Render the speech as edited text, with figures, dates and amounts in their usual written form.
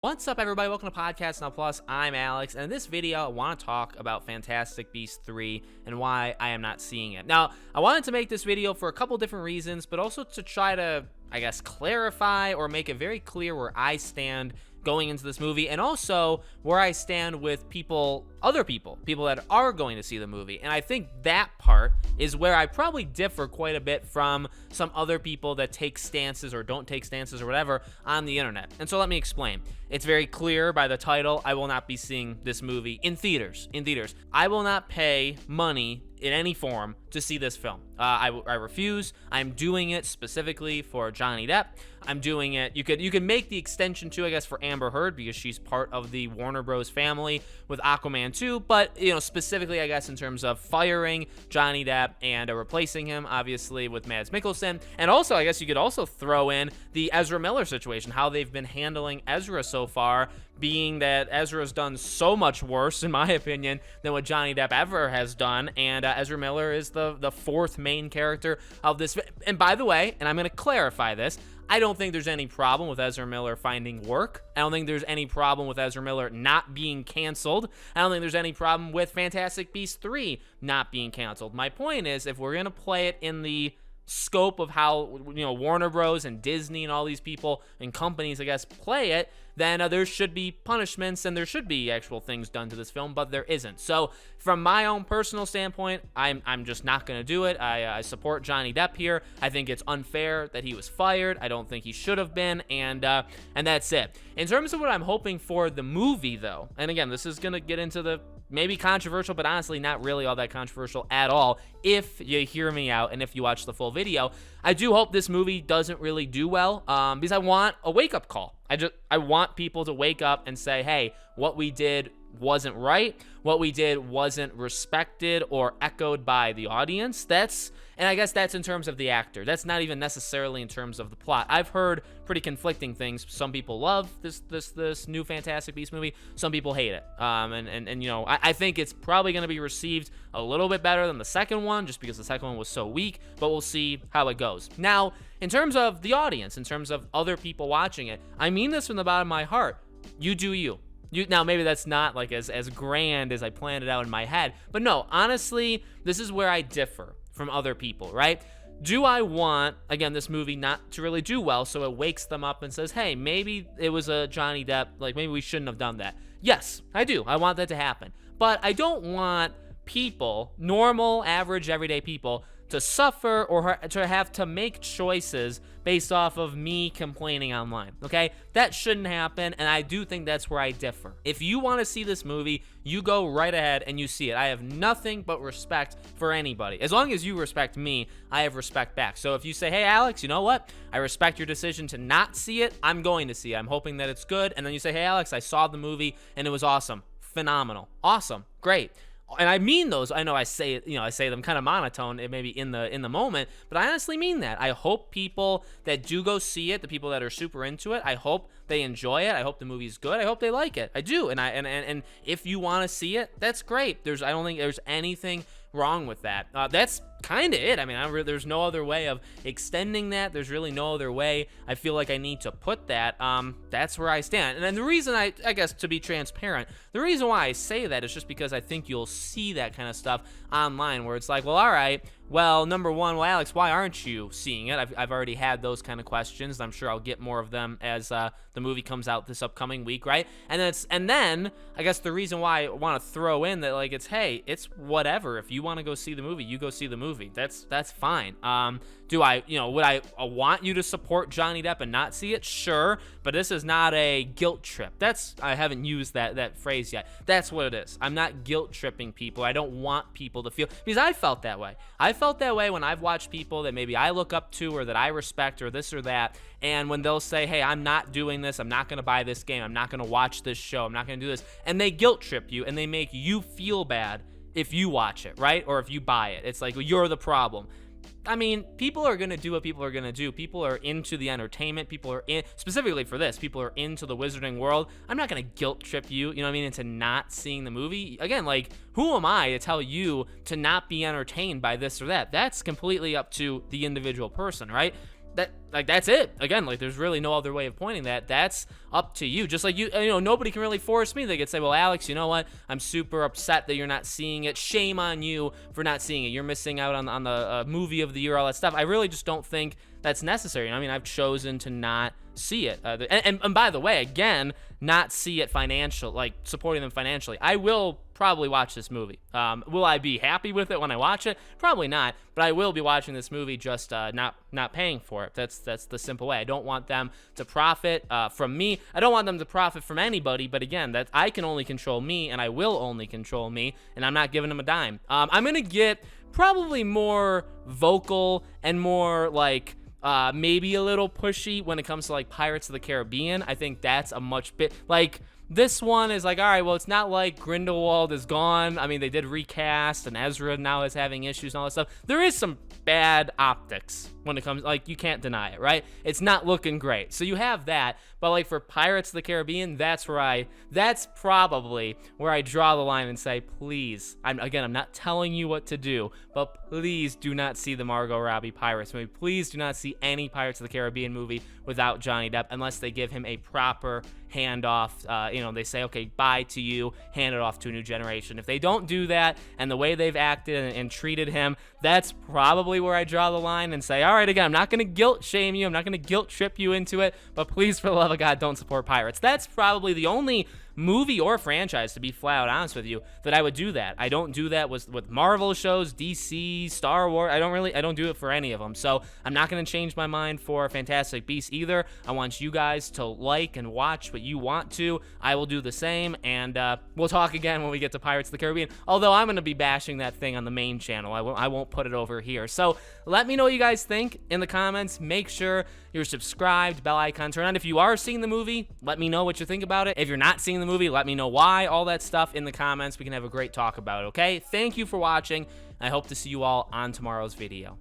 What's up, everybody? Welcome to Podcast Now Plus. I'm Alex, and in this video, I want to talk about Fantastic Beasts 3 and why I am not seeing it. Now, I wanted to make this video for a couple different reasons, but also to try to, clarify or make it very clear where I stand going into this movie, and also where I stand with other people that are going to see the movie. And I think that part is where I probably differ quite a bit from some other people that take stances or don't take stances or whatever on the internet. And so let me explain. It's very clear by the title, I will not be seeing this movie in theaters. I will not pay money in any form to see this film. I refuse. I'm doing it specifically for Johnny Depp. I'm doing it. You could make the extension too, I guess, for Amber Heard, because she's part of the Warner Bros. Family with Aquaman 2. But specifically, I guess, in terms of firing Johnny Depp and replacing him, obviously, with Mads Mikkelsen. And also, I guess you could also throw in the Ezra Miller situation, how they've been handling Ezra so far, being that Ezra's done so much worse, in my opinion, than what Johnny Depp ever has done. And Ezra Miller is the fourth main character of this. And by the way, and I'm going to clarify this, I don't think there's any problem with Ezra Miller finding work. I don't think there's any problem with Ezra Miller not being canceled. I don't think there's any problem with Fantastic Beasts 3 not being canceled. My point is, if we're going to play it in the scope of how Warner Bros. And Disney and all these people and companies, I guess, play it, then there should be punishments and there should be actual things done to this film, but there isn't. So from my own personal standpoint, I'm just not going to do it. I support Johnny Depp here. I think it's unfair that he was fired. I don't think he should have been, and that's it. In terms of what I'm hoping for the movie, though, and again, this is going to get into the maybe controversial, but honestly not really all that controversial at all if you hear me out and if you watch the full video. I do hope this movie doesn't really do well, because I want a wake-up call. I want people to wake up and say, hey, what we did wasn't right. What we did wasn't respected or echoed by the audience. And I guess that's in terms of the actor. That's not even necessarily in terms of the plot. I've heard pretty conflicting things. Some people love this new Fantastic Beasts movie. Some people hate it. I think it's probably going to be received a little bit better than the second one, just because the second one was so weak, but we'll see how it goes. Now, in terms of the audience, in terms of other people watching it, I mean this from the bottom of my heart. You do you. Now, maybe that's not like as grand as I planned it out in my head, but no, honestly, this is where I differ from other people, right? Do I want, again, this movie not to really do well, so it wakes them up and says, hey, maybe it was a Johnny Depp, maybe we shouldn't have done that. Yes, I do. I want that to happen. But I don't want people, normal, average, everyday people, to suffer or to have to make choices based off of me complaining online, okay? That shouldn't happen, and I do think that's where I differ. If you want to see this movie, you go right ahead and you see it. I have nothing but respect for anybody. As long as you respect me, I have respect back. So if you say, hey, Alex, you know what? I respect your decision to not see it. I'm going to see it. I'm hoping that it's good. And then you say, hey, Alex, I saw the movie, and it was awesome. Phenomenal. Awesome. Great. And I mean those. I know I say it, I say them kind of monotone, maybe in the moment, but I honestly mean that. I hope people that do go see it, the people that are super into it, I hope they enjoy it. I hope the movie's good. I hope they like it. I do. And if you want to see it, that's great. I don't think there's anything wrong with that. That's kind of it. I mean, there's no other way of extending that. There's really no other way I feel like I need to put that. That's where I stand. And then the reason I guess, to be transparent, the reason why I say that is just because I think you'll see that kind of stuff online where it's like, well, all right, well, number one, well, Alex, why aren't you seeing it? I've already had those kind of questions. I'm sure I'll get more of them as the movie comes out this upcoming week, right? And then I guess the reason why I want to throw in that, it's, hey, it's whatever. If you want to go see the movie, you go see the movie. That's fine. Would I want you to support Johnny Depp and not see it? Sure, but this is not a guilt trip. I haven't used that phrase yet. That's what it is. I'm not guilt tripping people. I don't want people to feel, because I felt that way. I felt that way when I've watched people that maybe I look up to or that I respect or this or that, and when they'll say, hey, I'm not doing this, I'm not going to buy this game, I'm not going to watch this show, I'm not going to do this, and they guilt trip you and they make you feel bad if you watch it, right? Or if you buy it. It's like, well, you're the problem. I mean, people are going to do what people are going to do. People are into the entertainment. People are specifically for this, people are into the wizarding world. I'm not going to guilt trip you, into not seeing the movie. Again, who am I to tell you to not be entertained by this or that? That's completely up to the individual person, right? that's it. Again, like, there's really no other way of pointing that. That's up to you. Just like you know, nobody can really force me. They could say, well, Alex, you know what? I'm super upset that you're not seeing it. Shame on you for not seeing it. You're missing out on the movie of the year, all that stuff. I really just don't think that's necessary. I mean, I've chosen to not see it. And by the way, again, not see it like supporting them financially. I will probably watch this movie. Will I be happy with it when I watch it? Probably not, but I will be watching this movie, just not paying for it. That's the simple way. I don't want them to profit from me. I don't want them to profit from anybody, but again, that I can only control me, and I will only control me, and I'm not giving them a dime. I'm gonna get probably more vocal and more like maybe a little pushy when it comes to like Pirates of the Caribbean. I think that's a much bit like, this one is like, all right, well, it's not like Grindelwald is gone. I mean, they did recast, and Ezra now is having issues and all that stuff. There is some bad optics when it comes, like, you can't deny it, right? It's not looking great. So you have that, but like for Pirates of the Caribbean, that's probably where I draw the line and say, please, I'm not telling you what to do, but please do not see the Margot Robbie Pirates movie. Please do not see any Pirates of the Caribbean movie without Johnny Depp, unless they give him a proper handoff. They say, okay, bye to you, hand it off to a new generation. If they don't do that, and the way they've acted and treated him, that's probably where I draw the line and say, all right, again, I'm not going to guilt shame you, I'm not going to guilt trip you into it, but please, for the love of God, don't support pirates. That's probably the only movie or franchise, to be flat out honest with you, that I would do that. I don't do that with Marvel shows, DC, Star Wars. I don't do it for any of them. So I'm not going to change my mind for Fantastic Beasts either. I want you guys to like and watch what you want to. I will do the same, and we'll talk again when we get to Pirates of the Caribbean, although I'm going to be bashing that thing on the main channel. I won't put it over here. So let me know what you guys think in the comments. Make sure you're subscribed, bell icon turned on. If you are seeing the movie, let me know what you think about it. If you're not seeing the movie, let me know why. All that stuff in the comments. We can have a great talk about it, okay? Thank you for watching. I hope to see you all on tomorrow's video.